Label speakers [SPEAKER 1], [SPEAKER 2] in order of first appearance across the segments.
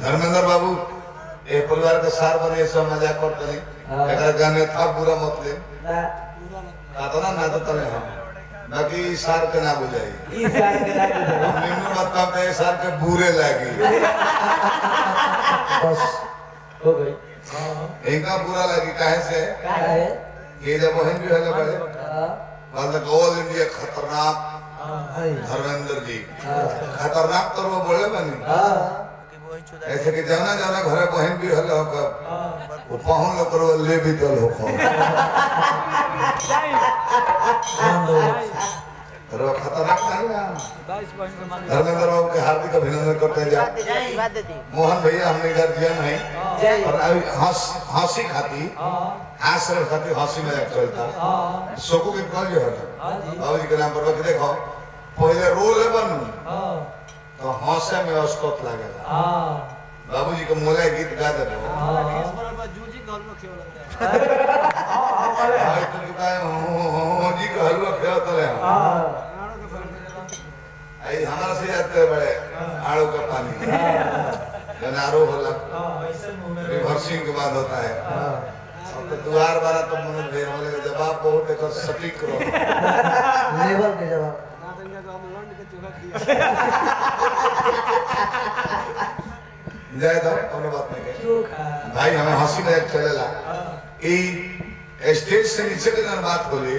[SPEAKER 1] धर्मेंद्र बाबू ये परिवार के सार बने सब मजाक करते नहीं अगर गाने था बुरा मत ले कातना ना तो तले हम बाकी सार के ना बुझाई निम्न बात का पे सार के बुरे लागी
[SPEAKER 2] बस हो गई
[SPEAKER 1] इनका बुरा लगी काहे से ये जब बहन भी है बड़े मतलब ऑल इंडिया खतरनाक धर्मेंद्र जी खतरनाक तो वो बोले बनी ऐसे कि जाना जाना घरे बहन भी हल हो कब वो पहुन लो करो ले भी दल हो रो खतरनाक नहीं ना धर्मेंद्र बाबू के हार्दिक अभिनंदन करते हैं मोहन भैया हमने गार्जियन है और अभी हंसी खाती आश्रय खाती हंसी में चलता सोको के कॉल जो है बाबू जी के नाम पर देखो पहले रोल है बन तो हंसे में अस्कोत लगेगा बाबूजी को मोला गीत गा दे जूजी का हलवा खेलता है आई हमारा से जाते बड़े आड़ू का पानी जनारो होला रिवर्सिंग के बाद होता है अब तो द्वार बारा तो मन भेर वाले का जवाब बहुत एक सटीक करो
[SPEAKER 2] लेवल के जवाब
[SPEAKER 1] जय दो कोनो बात नहीं के भाई हमें हंसी में चलेला ई स्टेज से नीचे के जन बात होली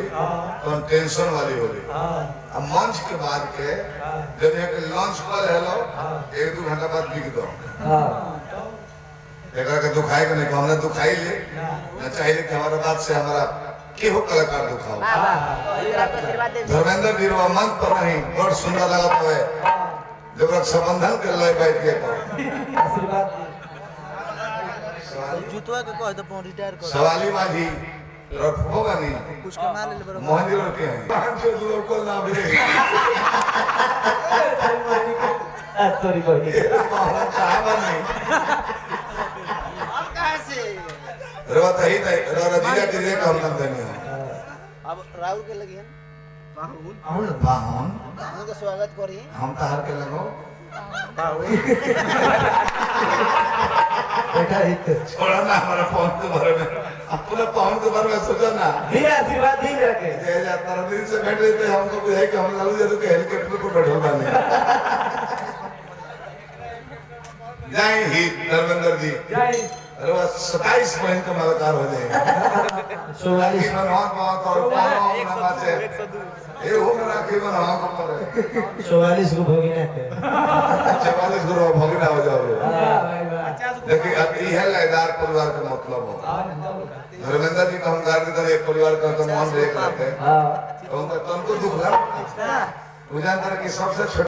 [SPEAKER 1] तो टेंशन वाली होली अब मंच के बाद के जब ये के लॉन्च कॉल हेलो 1-2 घंटा बाद बिक दो एकरा के दुखाए के नहीं हमने दुखाई ले ना चाहिए कि हमारा बात से हमारा केहू कलाकार दुखाओ धर्मेंद्र जी रो मंच पर नहीं बहुत सुंदर लगा तो है जब रक्षाबंधन के लय बैठ के
[SPEAKER 2] आशीर्वाद
[SPEAKER 3] जुतवा के कह दे पो रिटायर कर
[SPEAKER 1] सवाली माझी होगा नहीं
[SPEAKER 3] कुछ कमा ले बरो
[SPEAKER 1] मोहन जी रोटी है पांच सौ लोग को ना भी
[SPEAKER 2] सॉरी बहनी
[SPEAKER 1] साहब नहीं
[SPEAKER 3] अब कहां से
[SPEAKER 1] रवत ही नहीं रजीला के लिए काम करते नहीं
[SPEAKER 3] अब राहुल के लगी है
[SPEAKER 1] पाहुन पाहुन
[SPEAKER 3] हम का स्वागत करी
[SPEAKER 1] हम तार के लगो
[SPEAKER 2] बेटा हित
[SPEAKER 1] छोड़ा ना हमारा पाहुन के बारे में अपने पाहुन के बारे में सोचा ना
[SPEAKER 2] भी आशीर्वाद दी रखे
[SPEAKER 1] जय जाता दिन से बैठ रहे थे हमको बुझाई कि हम लालू यादव के हेलीकॉप्टर पर बैठो बानी जय हिंद धर्मेंद्र जी
[SPEAKER 2] जय
[SPEAKER 1] अरे वो 27 महीने का मलकार हो जाएगा
[SPEAKER 2] 44
[SPEAKER 1] बहुत बहुत और पाँच ये हो मेरा केवल हाँ को पर
[SPEAKER 2] 44 को भोगिना के
[SPEAKER 1] 44 गुरु भोगिना हो जाओगे देखिए अब यह लयदार परिवार का मतलब हो धर्मेंद्र जी का हम गार्ड कर एक परिवार का तो मान देख लेते हैं तो उनको दुख लगा मुझे अंदर की सबसे